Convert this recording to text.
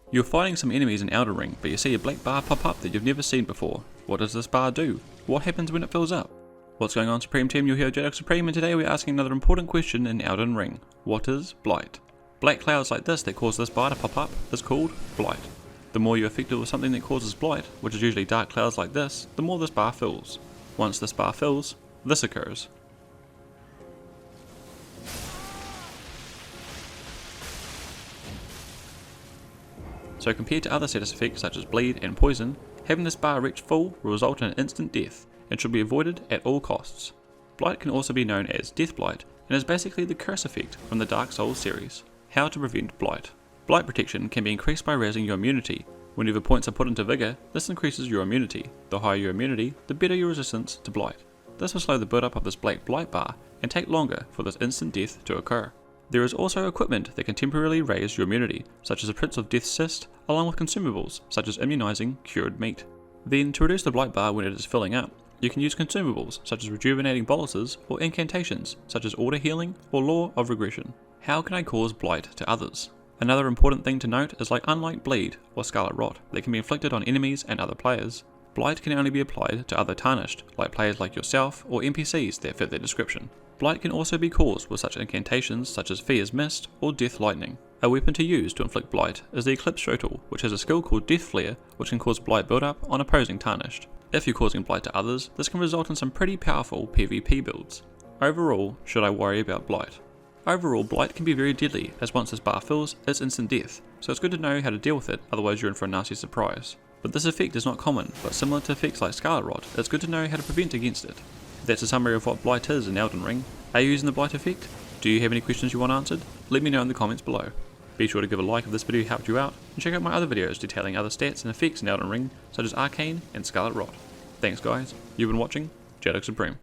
You're fighting some enemies in Elden Ring, but you see a black bar pop up that you've never seen before. What does this bar do? What happens when it fills up? What's going on, Supreme Team? You're here with Hidetaka Supreme, and today we're asking another important question in Elden Ring. What is Blight? Black clouds like this that cause this bar to pop up is called Blight. The more you're affected with something that causes Blight, which is usually dark clouds like this, the more this bar fills. Once this bar fills, this occurs. So compared to other status effects such as bleed and poison, having this bar reach full will result in an instant death and should be avoided at all costs. Blight can also be known as Death Blight and is basically the curse effect from the Dark Souls series. How to prevent Blight. Blight protection can be increased by raising your immunity. Whenever points are put into vigor, this increases your immunity. The higher your immunity, the better your resistance to Blight. This will slow the build up of this black Blight bar and take longer for this instant death to occur. There is also equipment that can temporarily raise your immunity, such as a Prince of Death's Cyst, along with consumables such as immunizing cured meat. Then, to reduce the Blight bar when it is filling up, you can use consumables such as rejuvenating boluses or incantations such as order healing or law of regression. How can I cause Blight to others? Another important thing to note is unlike bleed or scarlet rot that can be inflicted on enemies and other players, Blight can only be applied to other Tarnished, like players like yourself or NPCs that fit their description. Blight can also be caused with such incantations such as Fear's Mist or Death Lightning. A weapon to use to inflict Blight is the Eclipse Shotel, which has a skill called Death Flare, which can cause Blight build-up on opposing Tarnished. If you're causing Blight to others, this can result in some pretty powerful PvP builds. Overall, should I worry about Blight? Overall, Blight can be very deadly, as once this bar fills, it's instant death, so it's good to know how to deal with it, otherwise you're in for a nasty surprise. But this effect is not common, but similar to effects like Scarlet Rot, it's good to know how to prevent against it. That's a summary of what Blight is in Elden Ring. Are you using the Blight effect? Do you have any questions you want answered? Let me know in the comments below. Be sure to give a like if this video helped you out, and check out my other videos detailing other stats and effects in Elden Ring, such as Arcane and Scarlet Rot. Thanks guys, you've been watching Hidetaka Supreme.